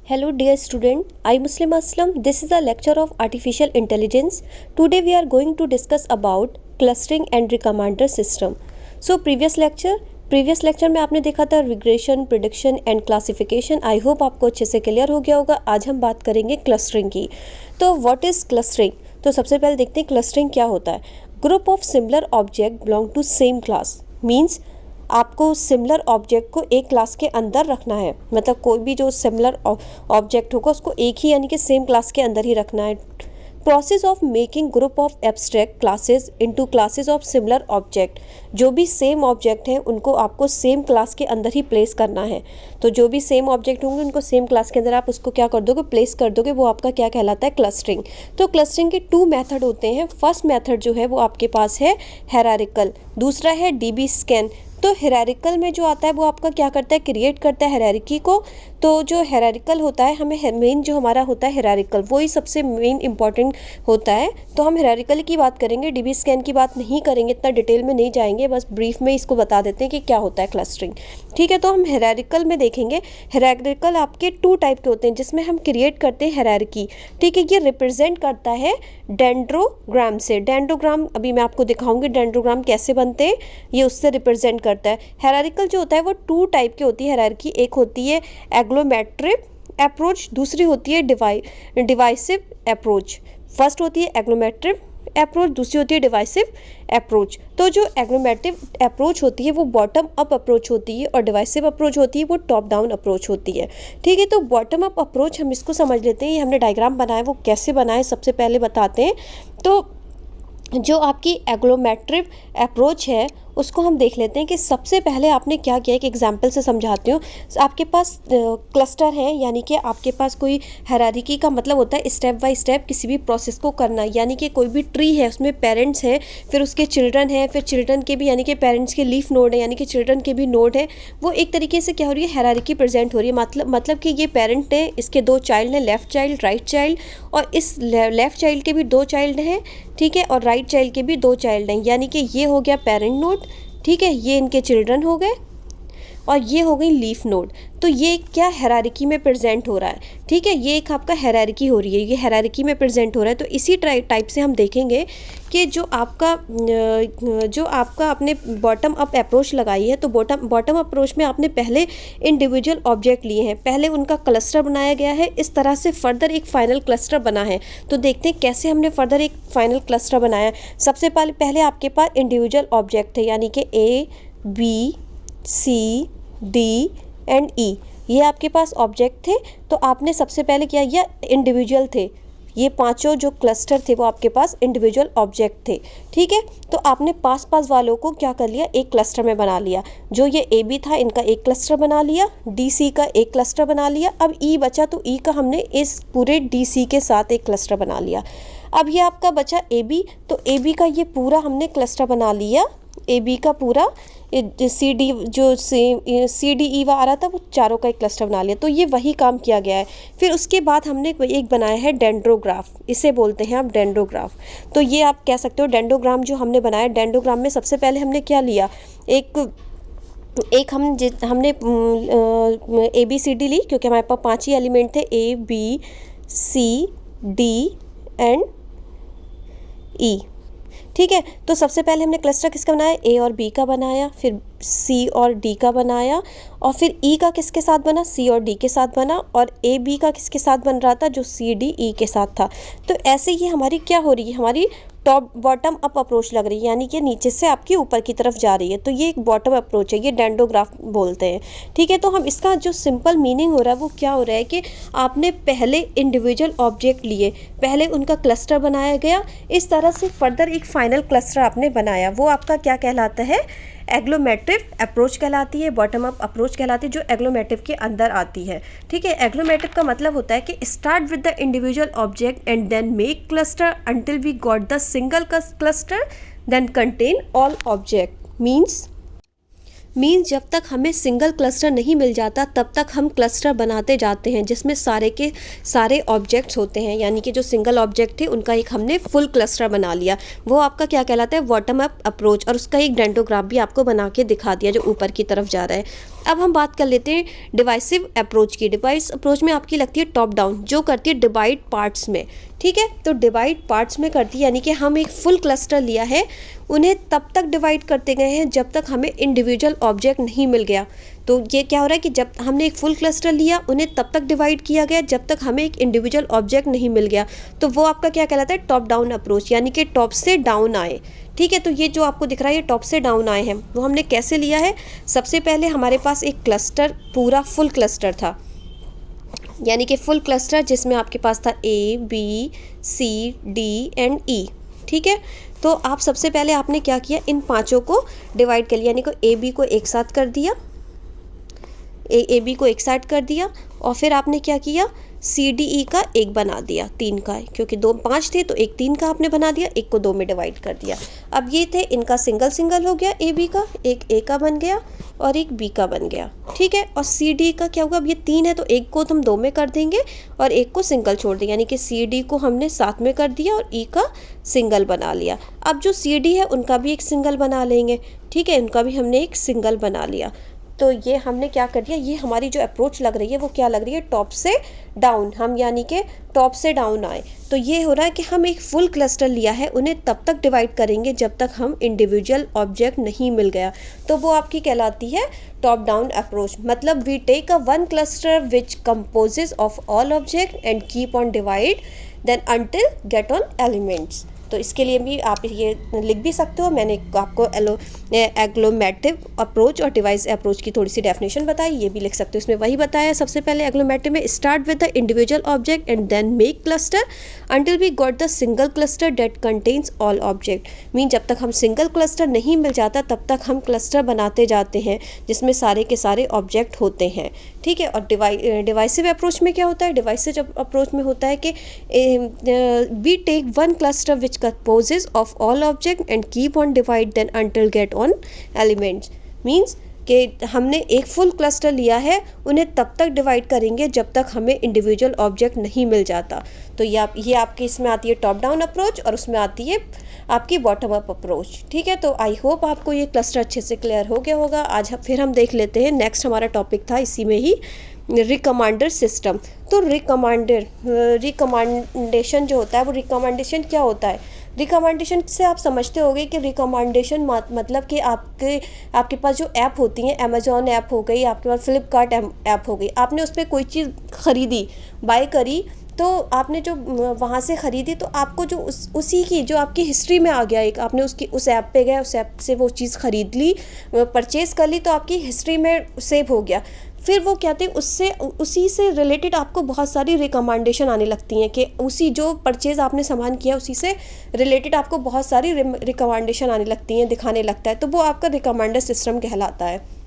Hello dear student, I Muslim Aslam. This is a lecture of artificial intelligence. Today we are going to discuss about clustering and recommender system. So previous lecture में आपने देखा था regression, prediction and classification. I hope आपको अच्छे से clear हो गया होगा. आज हम बात करेंगे क्लस्टरिंग की. तो व्हाट इज़ क्लस्टरिंग? तो सबसे पहले देखते हैं क्लस्टरिंग क्या होता है. Group of similar object belong to same class means आपको सिमिलर ऑब्जेक्ट को एक क्लास के अंदर रखना है. मतलब कोई भी जो सिमिलर ऑब्जेक्ट होगा उसको एक ही यानी कि सेम क्लास के अंदर ही रखना है. Process of making group of abstract classes into classes of similar object. जो भी सेम ऑब्जेक्ट हैं उनको आपको सेम क्लास के अंदर ही प्लेस करना है. तो जो भी सेम ऑब्जेक्ट होंगे उनको सेम क्लास के अंदर आप उसको क्या कर दोगे, प्लेस कर दोगे. वो आपका क्या कहलाता है, क्लस्टरिंग. तो क्लस्टरिंग के 2 मेथड होते हैं. फर्स्ट मेथड जो है वो आपके पास है हायरार्किकल, दूसरा है डीबी स्कैन. तो हायरार्किकल में जो आता है वो आपका क्या करता है, क्रिएट करता है हायरार्की को. तो जो हायरार्किकल होता है हमें मेन जो हमारा होता है हायरार्किकल वही सबसे मेन इंपॉर्टेंट होता है. तो हम हायरार्किकल की बात करेंगे, डीबी स्कैन की बात नहीं करेंगे, इतना डिटेल में नहीं जाएंगे. बस ब्रीफ में इसको बता देते हैं कि क्या होता है क्लस्टरिंग. ठीक है, तो हम हायरार्किकल में देखेंगे. हायरार्किकल आपके 2 टाइप के होते हैं जिसमें हम क्रिएट करते हैं हायरार्की. ठीक है, ये रिप्रेजेंट करता है डेंड्रोग्राम से. डेंड्रोग्राम अभी मैं आपको दिखाऊंगी डेंड्रोग्राम कैसे बनते हैं, ये उससे रिप्रेजेंट करता है. हायरार्किकल जो होता है वो 2 टाइप की होती है हायरार्की. एक होती है एग्लोमेट्रिक अप्रोच, दूसरी होती है डिवाइसिव अप्रोच. फर्स्ट होती है एग्लोमेट्रिक अप्रोच, दूसरी होती है डिवाइसिव अप्रोच. तो जो एग्लोमेट्रिक अप्रोच होती है वो बॉटम अप अप्रोच होती है और डिवाइसिव अप्रोच होती है वो टॉप डाउन अप्रोच होती है. ठीक है, तो बॉटम अप अप्रोच हम इसको समझ लेते हैं. ये हमने डायग्राम बनाया, वो कैसे बनाए सबसे पहले बताते हैं. तो जो आपकी एग्लोमेट्रिक अप्रोच है उसको हम देख लेते हैं कि सबसे पहले आपने क्या किया. एक एग्जांपल से समझाती हूँ. आपके पास क्लस्टर है, यानी कि आपके पास कोई हायरार्की का मतलब होता है स्टेप बाय स्टेप किसी भी प्रोसेस को करना. यानी कि कोई भी ट्री है उसमें पेरेंट्स हैं, फिर उसके चिल्ड्रन हैं, फिर चिल्ड्रन के भी यानी कि पेरेंट्स के लीफ नोड है, यानी कि चिल्ड्रन के भी नोड है. वो एक तरीके से क्या हो रही है, हायरार्की प्रेजेंट हो रही है. मतलब कि ये पेरेंट है, इसके 2 चाइल्ड हैं, लेफ्ट चाइल्ड राइट चाइल्ड, और इस लेफ्ट चाइल्ड के भी 2 चाइल्ड हैं. ठीक है, और राइट चाइल्ड के भी 2 चाइल्ड हैं. यानी कि ये हो गया पेरेंट नोड. ठीक है, ये इनके चिल्ड्रन हो गए और ये हो गई लीफ नोड. तो ये क्या हायरार्की में प्रेजेंट हो रहा है. ठीक है, ये एक आपका हायरार्की हो रही है, ये हायरार्की में प्रेजेंट हो रहा है. तो इसी टाइप से हम देखेंगे कि जो आपका आपने बॉटम अप अप्रोच लगाई है, तो बॉटम अप्रोच में आपने पहले इंडिविजुअल ऑब्जेक्ट लिए हैं, पहले उनका क्लस्टर बनाया गया है. इस तरह से फर्दर एक फाइनल क्लस्टर बना है. तो देखते हैं कैसे हमने फर्दर एक फाइनल क्लस्टर बनाया. सबसे पहले आपके पास इंडिविजुअल ऑब्जेक्ट है, यानी कि A B C D and E, ये आपके पास ऑब्जेक्ट थे. तो आपने सबसे पहले क्या, ये इंडिविजुअल थे, ये 5 जो क्लस्टर थे वो आपके पास इंडिविजुअल ऑब्जेक्ट थे. ठीक है, तो आपने पास वालों को क्या कर लिया, एक क्लस्टर में बना लिया. जो ये ए बी था इनका एक क्लस्टर बना लिया, डी सी का एक क्लस्टर बना लिया. अब ई बचा, तो ई का हमने इस पूरे डी सी के साथ एक क्लस्टर बना लिया. अब ये आपका बचा ए बी, तो ए बी का ये पूरा हमने क्लस्टर बना लिया. ए बी का पूरा सी डी जो सी डी ई आ रहा था वो चारों का एक क्लस्टर बना लिया. तो ये वही काम किया गया है. फिर उसके बाद हमने एक बनाया है डेंड्रोग्राफ, इसे बोलते हैं आप डेंड्रोग्राफ. तो ये आप कह सकते हो डेंड्रोग्राम जो हमने बनाया. डेंड्रोग्राम में सबसे पहले हमने क्या लिया, हमने ए बी सी डी ली, क्योंकि हमारे पास 5 ही एलिमेंट थे, A B C D and E. ठीक है, तो सबसे पहले हमने क्लस्टर किसका बनाया, ए और बी का बनाया, फिर सी और डी का बनाया, और फिर ई का किसके साथ बना, सी और डी के साथ बना, और ए बी का किसके साथ बन रहा था, जो सी डी ई के साथ था. तो ऐसे ही हमारी क्या हो रही है, हमारी टॉप बॉटम अप अप्रोच लग रही है, यानी कि नीचे से आपकी ऊपर की तरफ जा रही है. तो ये एक बॉटम अप्रोच है, ये डेंड्रोग्राफ बोलते हैं. ठीक है, तो हम इसका जो सिंपल मीनिंग हो रहा है वो क्या हो रहा है कि आपने पहले इंडिविजुअल ऑब्जेक्ट लिए, पहले उनका क्लस्टर बनाया गया, इस तरह से फर्दर एक फाइनल क्लस्टर आपने बनाया. वो आपका क्या कहलाता है, एग्लोमेट्रिक अप्रोच कहलाती है, बॉटम अप अप्रोच कहलाती है, जो एग्लोमेट्रिक के अंदर आती है. ठीक है, एग्लोमेट्रिक का मतलब होता है कि start with the individual object and then make cluster until we got the single cluster then contain all object. Means means जब तक हमें सिंगल क्लस्टर नहीं मिल जाता तब तक हम क्लस्टर बनाते जाते हैं जिसमें सारे के सारे ऑब्जेक्ट्स होते हैं, यानी कि जो सिंगल ऑब्जेक्ट थे उनका एक हमने फुल क्लस्टर बना लिया। वो आपका क्या कहलाता है, बॉटम अप अप्रोच, और उसका एक डेंडोग्राफ भी आपको बना के दिखा दिया जो ऊपर की तरफ जा रहा है। अब हम बात कर लेते हैं डिवाइसिव अप्रोच की। डिवाइस अप्रोच में आपकी लगती है टॉप डाउन, जो करती है डिवाइड पार्ट्स में। ठीक है, तो डिवाइड पार्ट्स में करती है, यानी कि हम एक फुल क्लस्टर लिया है, उन्हें तब तक डिवाइड करते गए हैं जब तक हमें इंडिविजुअल ऑब्जेक्ट नहीं मिल गया। तो ये क्या हो रहा है कि जब हमने एक फुल क्लस्टर लिया उन्हें तब तक डिवाइड किया गया जब तक हमें एक इंडिविजुअल ऑब्जेक्ट नहीं मिल गया। तो वो आपका क्या कहलाता है, टॉप डाउन अप्रोच, यानी कि टॉप से डाउन आए। ठीक है, तो ये जो आपको दिख रहा है ये टॉप से डाउन आए हैं, वो हमने कैसे लिया है। सबसे पहले हमारे पास एक क्लस्टर पूरा फुल क्लस्टर था, यानी कि फुल क्लस्टर जिसमें आपके पास था A, B, C, D and E। ठीक है, तो आप सबसे पहले आपने क्या किया, इन पांचों को डिवाइड कर लिया, यानी कि A, B को एक साथ कर दिया, A, B को एक साथ कर दिया, और फिर आपने क्या किया, C, D, E का एक बना दिया, तीन का है क्योंकि दो पांच थे तो एक तीन का आपने बना दिया, एक को दो में डिवाइड कर दिया। अब ये थे, इनका सिंगल सिंगल हो गया, A, B का एक A का बन गया और एक B का बन गया। ठीक है, और C, D का क्या होगा, अब ये तीन है तो एक को हम दो में कर देंगे और एक को सिंगल छोड़ देंगे, यानी कि C, D को हमने साथ में कर दिया और E का सिंगल बना लिया। अब जो C, D है उनका भी एक सिंगल बना लेंगे। ठीक है, उनका भी हमने एक सिंगल बना लिया। तो ये हमने क्या कर दिया, ये हमारी जो अप्रोच लग रही है वो क्या लग रही है, टॉप से डाउन, हम यानी कि टॉप से डाउन आए। तो ये हो रहा है कि हम एक फुल क्लस्टर लिया है, उन्हें तब तक डिवाइड करेंगे जब तक हम इंडिविजुअल ऑब्जेक्ट नहीं मिल गया, तो वो आपकी कहलाती है टॉप डाउन अप्रोच। मतलब we take a one cluster which composes of all object and keep on divide then until get on elements. तो इसके लिए भी आप ये लिख भी सकते हो, मैंने आपको एग्लोमेटिव अप्रोच और डिवाइस अप्रोच की थोड़ी सी डेफिनेशन बताई, ये भी लिख सकते हो। इसमें वही बताया, सबसे पहले एग्लोमेटिव में start with the individual object and then make cluster until we got the single cluster that contains all object. Mean जब तक हम सिंगल क्लस्टर नहीं मिल जाता तब तक हम क्लस्टर बनाते जाते हैं जिसमें सारे के सारे ऑब्जेक्ट होते हैं। ठीक है, और डिवाइसिव अप्रोच में क्या होता है, डिवाइसिव अप्रोच में होता है कि we take one cluster which composes of all object and keep on divide then until get on elements. Means कि हमने एक फुल क्लस्टर लिया है, उन्हें तब तक डिवाइड करेंगे जब तक हमें इंडिविजुअल ऑब्जेक्ट नहीं मिल जाता। तो ये आपकी इसमें आती है टॉप डाउन अप्रोच और उसमें आती है आपकी बॉटम अप अप्रोच। ठीक है, तो आई होप आपको ये क्लस्टर अच्छे से क्लियर हो गया होगा। आज फिर हम देख लेते हैं, नेक्स्ट हमारा टॉपिक था इसी में ही, रिकमांडर सिस्टम। तो रिकमांडेशन जो होता है, वो रिकमांडेशन क्या होता है, रिकमेंडेशन से आप समझते होंगे कि रिकमेंडेशन मतलब कि आपके पास जो ऐप होती हैं, अमेजॉन ऐप हो गई, आपके पास फ्लिपकार्ट ऐप हो गई, आपने उस पर कोई चीज़ ख़रीदी, बाय करी, तो आपने जो वहाँ से ख़रीदी तो आपको जो उसी की जो आपकी हिस्ट्री में आ गया, एक आपने उस ऐप पे गए, उस ऐप से वो चीज़ ख़रीद ली, परचेज़ कर ली, तो आपकी हिस्ट्री में सेव हो गया। फिर वो कहते हैं उसी से रिलेटेड आपको बहुत सारी रिकमेंडेशन आने लगती हैं कि उसी जो परचेज़ आपने सामान किया उसी से रिलेटेड आपको बहुत सारी रिकमेंडेशन आने लगती हैं, दिखाने लगता है, तो वो आपका रिकमेंडर सिस्टम कहलाता है।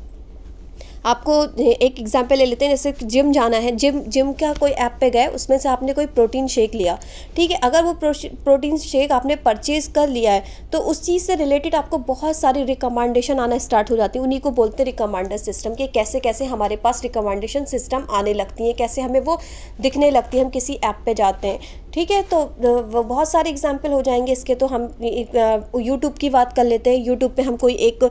आपको एक एग्जांपल ले लेते हैं, जैसे जिम जाना है, जिम का कोई ऐप पे गए, उसमें से आपने कोई प्रोटीन शेक लिया। ठीक है, अगर वो प्रोटीन शेक आपने परचेज़ कर लिया है तो उस चीज़ से रिलेटेड आपको बहुत सारी रिकमेंडेशन आना स्टार्ट हो जाती है। उन्हीं को बोलते हैं रिकमेंडर सिस्टम, कि कैसे कैसे हमारे पास रिकमेंडेशन सिस्टम आने लगती हैं, कैसे हमें वो दिखने लगती है, हम किसी ऐप पे जाते हैं। ठीक है, तो बहुत सारे एग्जाम्पल हो जाएंगे इसके। तो हम यूट्यूब की बात कर लेते हैं। यूट्यूब पे हम कोई एक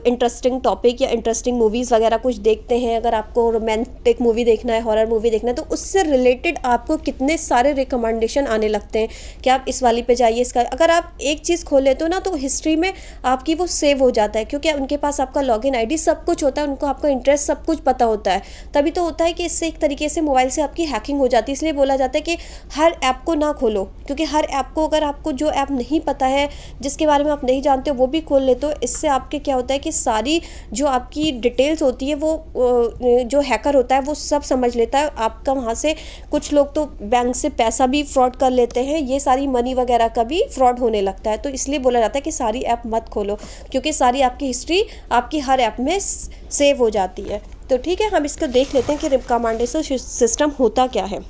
इंटरेस्टिंग टॉपिक या इंटरेस्टिंग मूवीज़ वगैरह कुछ देखते हैं, अगर आपको रोमांटिक मूवी देखना है, हॉरर मूवी देखना है, तो उससे रिलेटेड आपको कितने सारे रिकमेंडेशन आने लगते हैं कि आप इस वाली पे जाइए, इसका अगर आप एक चीज़ खोल लेते हो ना तो हिस्ट्री में आपकी वो सेव हो जाता है, क्योंकि उनके पास आपका लॉगिन आईडी सब कुछ होता है, उनको आपका इंटरेस्ट सब कुछ पता होता है। तभी तो होता है कि इससे एक तरीके से मोबाइल से आपकी हैकिंग हो जाती है। इसलिए बोला जाता है कि हर ऐप को ना खोलो, क्योंकि हर ऐप को अगर आपको जो ऐप नहीं पता है, जिसके बारे में आप नहीं जानते हो, वो भी खोल लेते हो, इससे आपके क्या होता है कि सारी जो आपकी डिटेल्स होती है वो जो हैकर होता है वो सब समझ लेता है आपका। वहाँ से कुछ लोग तो बैंक से पैसा भी फ्रॉड कर लेते हैं, ये सारी मनी वगैरह का भी फ्रॉड होने लगता है। तो इसलिए बोला जाता है कि सारी ऐप मत खोलो, क्योंकि सारी आपकी हिस्ट्री आपकी हर ऐप में सेव हो जाती है। तो ठीक है, हम इसको देख लेते हैं कि रिकमेंडेशन सिस्टम होता क्या है।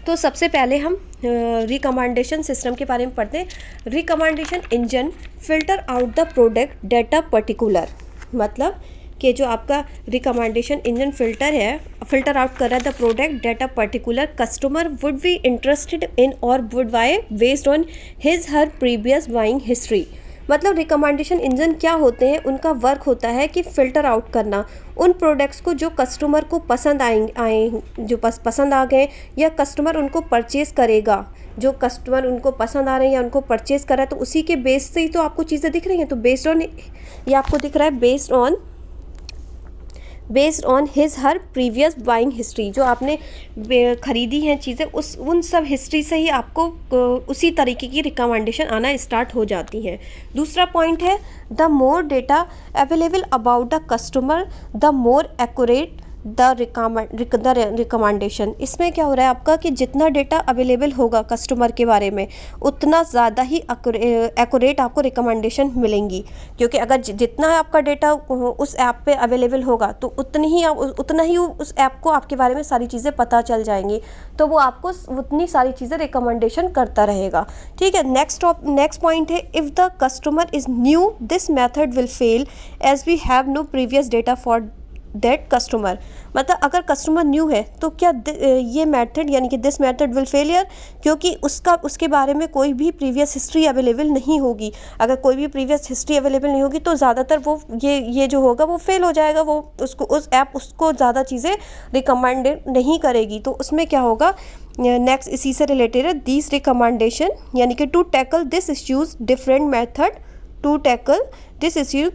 तो सबसे पहले हम रिकमेंडेशन सिस्टम के बारे में पढ़ते हैं। Recommendation engine filter out the product data particular. मतलब कि जो आपका रिकमेंडेशन इंजन फिल्टर आउट कर रहा है the product that a particular customer would be interested in और would buy based on his her previous buying history. मतलब recommendation engine क्या होते हैं, उनका वर्क होता है कि फ़िल्टर आउट करना उन प्रोडक्ट्स को जो कस्टमर को पसंद जो पसंद आ गए या कस्टमर उनको परचेज़ करेगा, जो कस्टमर उनको पसंद आ रहे हैं या उनको परचेज़ कर रहा है, तो उसी के बेस से ही तो आपको चीज़ें दिख रही हैं। तो बेस्ड ऑन, ये आपको दिख रहा है based on his her previous buying history, जो आपने ख़रीदी हैं चीज़ें उन सब हिस्ट्री से ही आपको उसी तरीके की रिकमेंडेशन आना स्टार्ट हो जाती हैं। दूसरा पॉइंट है the more data available about the customer the more accurate the recommendation. इसमें क्या हो रहा है आपका कि जितना डेटा अवेलेबल होगा कस्टमर के बारे में उतना ज़्यादा ही एक्यूरेट आपको रिकमेंडेशन मिलेंगी, क्योंकि अगर जितना आपका डेटा उस ऐप पे अवेलेबल होगा तो उतना ही उस ऐप को आपके बारे में सारी चीज़ें पता चल जाएंगी, तो वो आपको उतनी सारी चीज़ें रिकमेंडेशन करता रहेगा। ठीक है, नेक्स्ट पॉइंट है if the customer is new this method will fail as we have no previous data for that customer. मतलब अगर कस्टमर न्यू है तो क्या ये मेथड यानी कि दिस मेथड विल फेलियर, क्योंकि उसके बारे में कोई भी प्रीवियस हिस्ट्री अवेलेबल नहीं होगी। अगर कोई भी प्रीवियस हिस्ट्री अवेलेबल नहीं होगी तो ज़्यादातर वो ये जो होगा वो फेल हो जाएगा, वो उस ऐप उसको ज़्यादा चीज़ें रिकमेंड नहीं करेगी। तो उसमें क्या होगा, नेक्स्ट इसी से रिलेटेड है दिस रिकमेंडेशन यानी कि to tackle this issues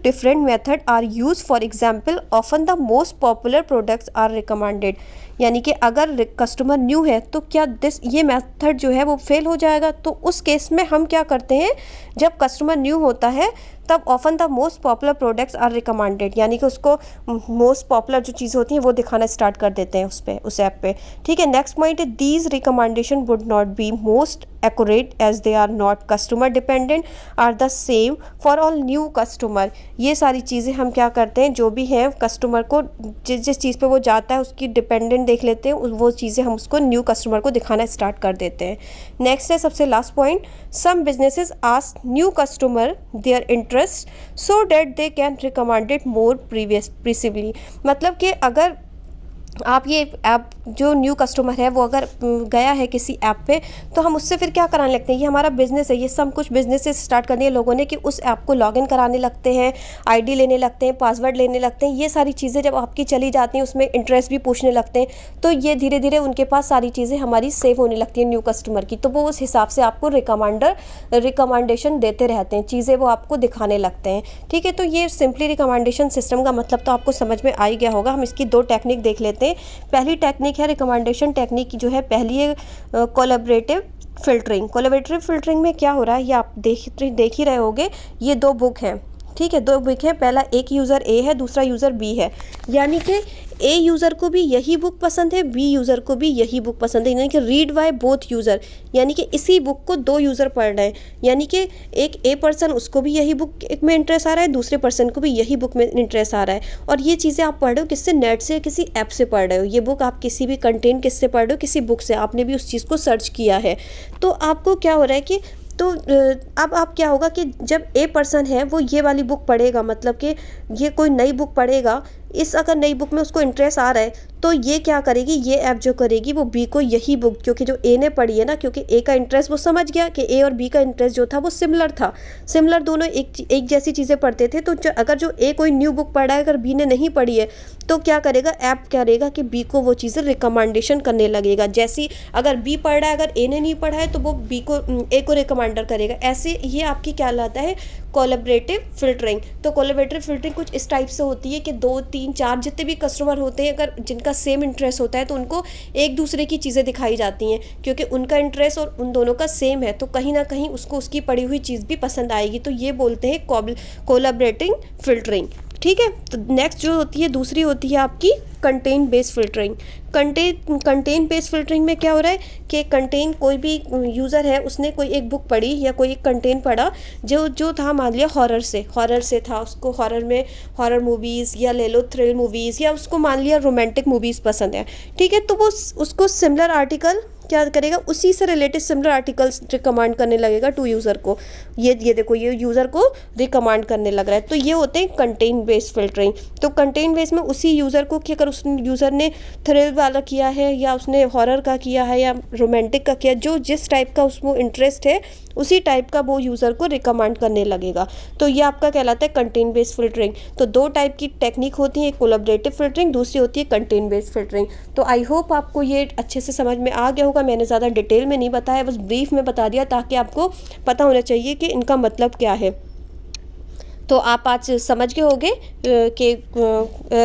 different method are use. For example often the most popular products are recommended. यानी कि अगर कस्टमर न्यू है तो क्या ये मेथड जो है वो फेल हो जाएगा। तो उस केस में हम क्या करते हैं, जब कस्टमर न्यू होता है तब often the most popular products are recommended, यानी कि उसको मोस्ट पॉपुलर जो चीज़ें होती हैं वो दिखाना स्टार्ट कर देते हैं उस ऐप पे। ठीक है, नेक्स्ट पॉइंट है these recommendation would not be most accurate as they are not customer dependent are the same for all new customer. ये सारी चीज़ें हम क्या करते हैं, जो भी हैं कस्टमर को जिस चीज़ पे वो जाता है उसकी डिपेंडेंट देख लेते हैं, वो चीज़ें हम उसको न्यू कस्टमर को दिखाना स्टार्ट कर देते हैं। नेक्स्ट है सबसे last point, some businesses ask new customer their interest so that they can recommended more previously. मतलब कि अगर आप ये ऐप जो न्यू कस्टमर है वो अगर गया है किसी ऐप पे तो हम उससे फिर क्या कराने लगते हैं, ये हमारा बिज़नेस है, ये सब कुछ बिज़नेस से स्टार्ट करनी है लोगों ने कि उस ऐप को लॉगिन कराने लगते हैं, आईडी लेने लगते हैं, पासवर्ड लेने लगते हैं। ये सारी चीज़ें जब आपकी चली जाती हैं उसमें इंटरेस्ट भी पूछने लगते हैं, तो ये धीरे धीरे उनके पास सारी चीज़ें हमारी सेव होने लगती हैं न्यू कस्टमर की, तो वो उस हिसाब से आपको रिकमेंडेशन देते रहते हैं, चीज़ें वो आपको दिखाने लगते हैं। ठीक है, तो ये सिंपली रिकमेंडेशन सिस्टम का मतलब तो आपको समझ में आ ही गया होगा। हम इसकी दो टेक्निक देख लेते हैं। पहली टेक्निक है रिकमेंडेशन टेक्निक की, जो है पहली है कोलैबोरेटिव फिल्टरिंग में क्या हो रहा है ये आप देख ही रहे होगे। ये दो बुक हैं, ठीक है, दो बुक है, पहला एक यूज़र ए है, दूसरा यूज़र बी है। यानी कि ए यूज़र को भी यही बुक पसंद है, बी यूज़र को भी यही बुक पसंद है, यानी कि रीड बाय बोथ यूज़र, यानी कि इसी बुक को दो यूज़र पढ़ रहे हैं। यानी कि एक ए पर्सन उसको भी यही बुक में इंटरेस्ट आ रहा है, दूसरे पर्सन को भी यही बुक में इंटरेस्ट आ रहा है। और ये चीज़ें आप पढ़ रहे हो किससे, नेट से, किसी ऐप से पढ़ रहे हो। ये बुक आप किसी भी कंटेंट किससे पढ़ रहे हो, किसी बुक से, आपने भी उस चीज़ को सर्च किया है। तो आपको क्या हो रहा है कि तो अब आप क्या होगा कि जब ए पर्सन है वो ये वाली बुक पढ़ेगा, मतलब कि ये कोई नई बुक पढ़ेगा, इस अगर नई बुक में उसको इंटरेस्ट आ रहा है तो ये क्या करेगी, ये ऐप जो करेगी वो बी को यही बुक, क्योंकि जो ए ने पढ़ी है ना, क्योंकि ए का इंटरेस्ट वो समझ गया कि ए और बी का इंटरेस्ट जो था वो सिमिलर दोनों एक जैसी चीज़ें पढ़ते थे। तो अगर जो ए कोई न्यू बुक पढ़ा है अगर बी ने नहीं पढ़ी है तो क्या करेगा, ऐप करेगा कि बी को वो चीज़ें रिकमेंडेशन करने लगेगा। जैसी अगर बी पढ़ रहा है, अगर ए ने नहीं पढ़ा है तो वो बी को ए को रिकमेंडर करेगा। ऐसे ये आपकी क्या लाता है, कोलैबोरेटिव फिल्टरिंग। तो कोलैबोरेटिव फिल्टरिंग कुछ इस टाइप से होती है कि 2, 3, 4 जितने भी कस्टमर होते हैं अगर जिनका सेम इंटरेस्ट होता है तो उनको एक दूसरे की चीज़ें दिखाई जाती हैं, क्योंकि उनका इंटरेस्ट और उन दोनों का सेम है, तो कहीं ना कहीं उसको उसकी पढ़ी हुई चीज़ भी पसंद आएगी। तो ये बोलते हैं कोलैबोरेटिव फिल्टरिंग। ठीक है, तो नेक्स्ट जो होती है दूसरी होती है आपकी content based filtering. Content based filtering में क्या हो रहा है कि कंटेंट कोई भी यूज़र है उसने कोई एक बुक पढ़ी या कोई एक कंटेंट पढ़ा जो था, मान लिया हॉरर से था, उसको हॉरर मूवीज़ या ले लो थ्रिल मूवीज़, या उसको मान लिया रोमांटिक मूवीज़ पसंद है। ठीक है, तो वो उसको सिमिलर आर्टिकल क्या करेगा, उसी से रिलेटेड सिमिलर आर्टिकल्स रिकमेंड करने लगेगा टू यूज़र को। ये देखो, ये यूज़र को रिकमेंड करने लग रहा है। तो ये होते हैं कंटेंट बेस्ड फिल्टरिंग। तो कंटेंट बेस्ड में उसी यूज़र को, कि अगर उस यूज़र ने थ्रिल वाला किया है या उसने हॉरर का किया है या रोमांटिक का किया, जो जिस टाइप का उसको इंटरेस्ट है उसी टाइप का वो यूज़र को रिकमेंड करने लगेगा। तो ये आपका कहलाता है कंटेंट बेस्ड फिल्टरिंग। तो दो टाइप की टेक्निक होती है, एक कोलैबोरेटिव फिल्टरिंग, दूसरी होती है कंटेंट बेस्ड फिल्टरिंग। तो आई होप आपको ये अच्छे से समझ में आ गया होगा। मैंने ज़्यादा डिटेल में नहीं बताया, बस ब्रीफ में बता दिया ताकि आपको पता होना चाहिए कि इनका मतलब क्या है। तो आप आज समझ गए होंगे कि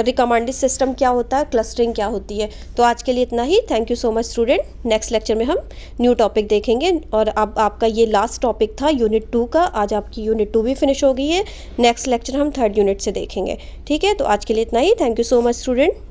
रिकमेंडेड सिस्टम क्या होता है, क्लस्टरिंग क्या होती है। तो आज के लिए इतना ही। Thank you so much student. Next lecture में हम न्यू टॉपिक देखेंगे, और अब आपका ये लास्ट टॉपिक था यूनिट 2 का। आज आपकी यूनिट 2 भी फिनिश हो गई है। नेक्स्ट लेक्चर हम 3rd यूनिट से देखेंगे। ठीक है, तो आज के लिए इतना ही। Thank you so much student.